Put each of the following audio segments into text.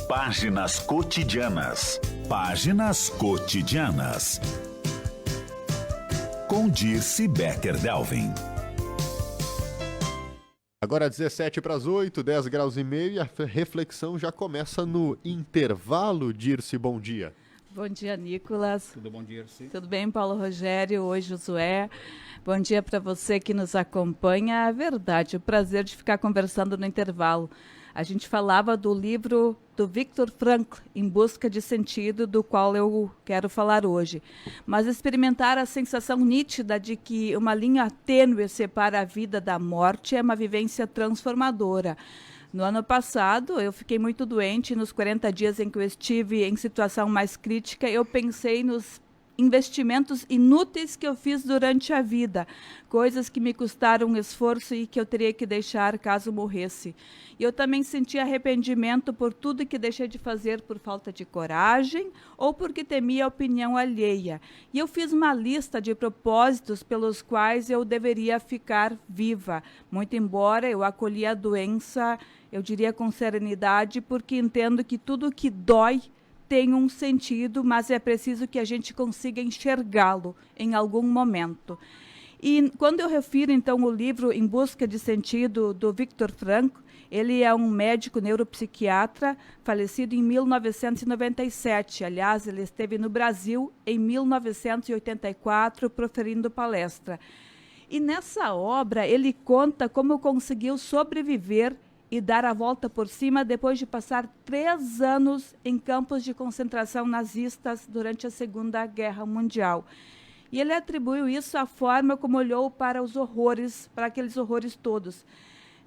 Páginas cotidianas. Páginas cotidianas. Com Dirce Becker-Delvin. Agora 17 para as 8, 10 graus e meio, e a reflexão já começa no intervalo. Dirce, bom dia. Bom dia, Nicolas. Tudo bom, Dirce? Tudo bem, Paulo Rogério? Oi, Josué. Bom dia para você que nos acompanha. É verdade, o prazer de ficar conversando no intervalo. A gente falava do livro do Viktor Frankl, Em Busca de Sentido, do qual eu quero falar hoje. Mas experimentar a sensação nítida de que uma linha tênue separa a vida da morte é uma vivência transformadora. No ano passado, eu fiquei muito doente. Nos 40 dias em que eu estive em situação mais crítica, eu pensei nos investimentos inúteis que eu fiz durante a vida, coisas que me custaram um esforço e que eu teria que deixar caso morresse. E eu também senti arrependimento por tudo que deixei de fazer por falta de coragem ou porque temia a opinião alheia. E eu fiz uma lista de propósitos pelos quais eu deveria ficar viva, muito embora eu acolhi a doença, eu diria com serenidade, porque entendo que tudo que dói tem um sentido, mas é preciso que a gente consiga enxergá-lo em algum momento. E quando eu refiro, então, o livro Em Busca de Sentido, do Viktor Frankl, ele é um médico neuropsiquiatra falecido em 1997. Aliás, ele esteve no Brasil em 1984 proferindo palestra. E nessa obra ele conta como conseguiu sobreviver e dar a volta por cima depois de passar 3 anos em campos de concentração nazistas durante a Segunda Guerra Mundial. E ele atribuiu isso à forma como olhou para os horrores, para aqueles horrores todos.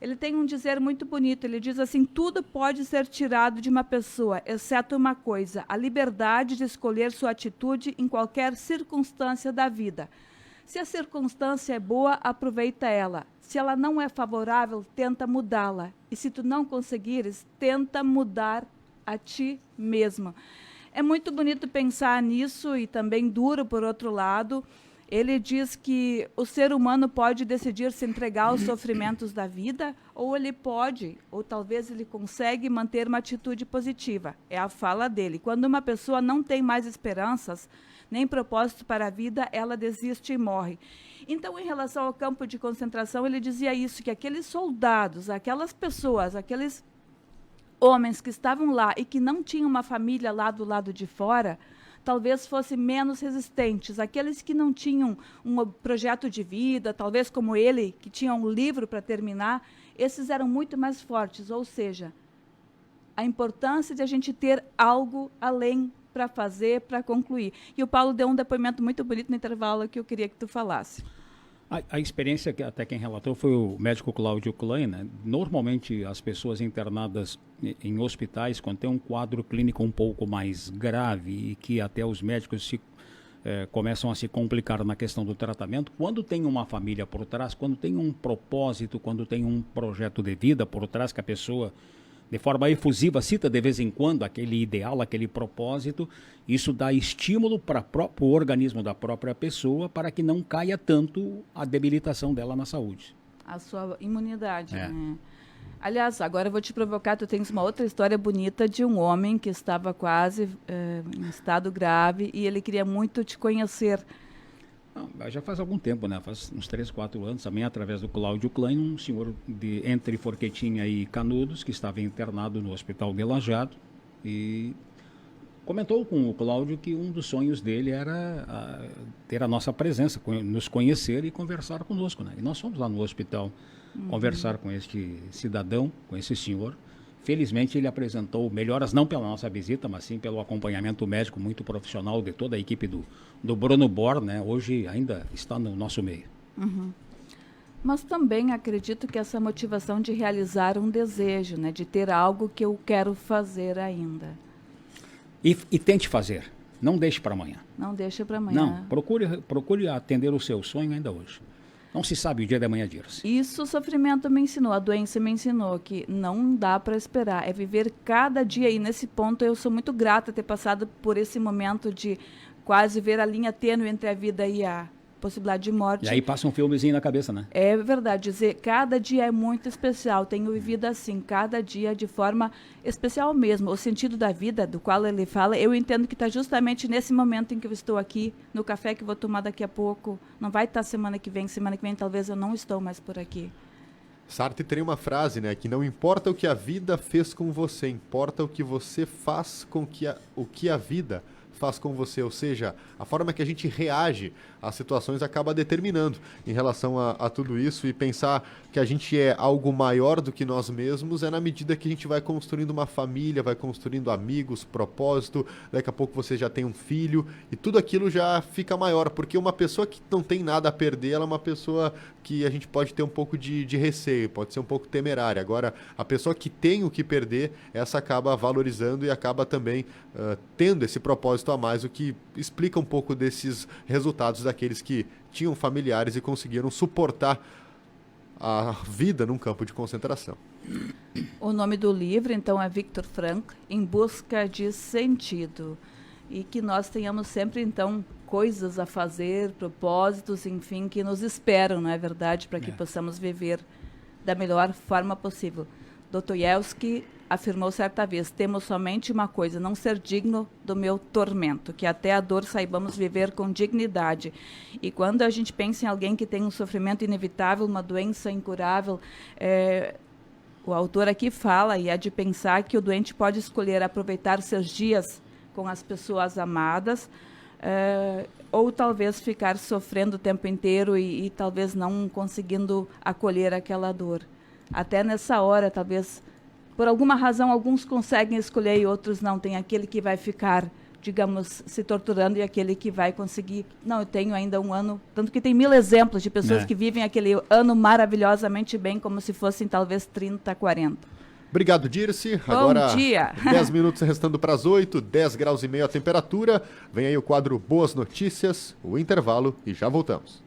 Ele tem um dizer muito bonito, ele diz assim: tudo pode ser tirado de uma pessoa, exceto uma coisa, a liberdade de escolher sua atitude em qualquer circunstância da vida. Se a circunstância é boa, aproveita ela. Se ela não é favorável, tenta mudá-la. E se tu não conseguires, tenta mudar a ti mesmo. É muito bonito pensar nisso e também duro, por outro lado. Ele diz que o ser humano pode decidir se entregar aos sofrimentos da vida, ou ele pode, ou talvez ele consegue manter uma atitude positiva. É a fala dele. Quando uma pessoa não tem mais esperanças, nem propósito para a vida, ela desiste e morre. Então, em relação ao campo de concentração, ele dizia isso, que aqueles soldados, aquelas pessoas, aqueles homens que estavam lá e que não tinham uma família lá do lado de fora, talvez fossem menos resistentes. Aqueles que não tinham um projeto de vida, talvez como ele, que tinha um livro para terminar, esses eram muito mais fortes. Ou seja, a importância de a gente ter algo além para fazer, para concluir. E o Paulo deu um depoimento muito bonito no intervalo que eu queria que tu falasse. A experiência que até quem relatou foi o médico Cláudio Klein, né? Normalmente as pessoas internadas em hospitais, quando tem um quadro clínico um pouco mais grave e que até os médicos começam a se complicar na questão do tratamento, quando tem uma família por trás, quando tem um propósito, quando tem um projeto de vida por trás que a pessoa de forma efusiva cita de vez em quando aquele ideal, aquele propósito, isso dá estímulo para o organismo da própria pessoa para que não caia tanto a debilitação dela na saúde. A sua imunidade, né? Aliás, agora eu vou te provocar, tu tens uma outra história bonita de um homem que estava quase em estado grave e ele queria muito te conhecer. Já faz algum tempo, né? Faz uns 3, 4 anos, também através do Cláudio Klein, um senhor entre Forquetinha e Canudos, que estava internado no Hospital de Lajeado, e comentou com o Cláudio que um dos sonhos dele era ter a nossa presença, nos conhecer e conversar conosco, né? E nós fomos lá no hospital conversar com este cidadão, com esse senhor. Felizmente ele apresentou melhoras, não pela nossa visita, mas sim pelo acompanhamento médico muito profissional de toda a equipe do Bruno Bor, né? Hoje ainda está no nosso meio. Mas também acredito que essa motivação de realizar um desejo, né? De ter algo que eu quero fazer ainda. E tente fazer, não deixe para amanhã. Não deixe para amanhã. Não, procure atender o seu sonho ainda hoje. Não se sabe o dia de amanhã, Dirce. Isso o sofrimento me ensinou, a doença me ensinou, que não dá para esperar, é viver cada dia. E nesse ponto eu sou muito grata ter passado por esse momento de quase ver a linha tênue entre a vida e possibilidade de morte. E aí passa um filmezinho na cabeça, né? É verdade, dizer, cada dia é muito especial, tenho vivido assim, cada dia de forma especial mesmo. O sentido da vida, do qual ele fala, eu entendo que está justamente nesse momento em que eu estou aqui, no café que vou tomar daqui a pouco, não vai estar semana que vem talvez eu não estou mais por aqui. Sartre tem uma frase, né, que não importa o que a vida fez com você, importa o que você faz com o que a vida faz com você, ou seja, a forma que a gente reage às situações acaba determinando em relação a tudo isso, e pensar que a gente é algo maior do que nós mesmos é na medida que a gente vai construindo uma família, vai construindo amigos, propósito, daqui a pouco você já tem um filho e tudo aquilo já fica maior, porque uma pessoa que não tem nada a perder, ela é uma pessoa que a gente pode ter um pouco de receio, pode ser um pouco temerária. Agora, a pessoa que tem o que perder, essa acaba valorizando e acaba também tendo esse propósito a mais, o que explica um pouco desses resultados daqueles que tinham familiares e conseguiram suportar a vida num campo de concentração. O nome do livro, então, é Viktor Frankl, Em Busca de Sentido. E que nós tenhamos sempre, então, coisas a fazer, propósitos, enfim, que nos esperam, não é verdade? Para que possamos viver da melhor forma possível. Dostoiévski afirmou certa vez, temos somente uma coisa, não ser digno do meu tormento, que até a dor saibamos viver com dignidade. E quando a gente pensa em alguém que tem um sofrimento inevitável, uma doença incurável, o autor aqui fala, e é de pensar que o doente pode escolher aproveitar seus dias com as pessoas amadas, ou talvez ficar sofrendo o tempo inteiro e talvez não conseguindo acolher aquela dor. Até nessa hora, talvez, por alguma razão, alguns conseguem escolher e outros não. Tem aquele que vai ficar, digamos, se torturando e aquele que vai conseguir. Não, eu tenho ainda um ano. Tanto que tem 1000 exemplos de pessoas que vivem aquele ano maravilhosamente bem, como se fossem talvez 30, 40. Obrigado, Dirce. Bom Agora, dia. 10 minutos restando para as 8, 10 graus e meio a temperatura. Vem aí o quadro Boas Notícias, o intervalo e já voltamos.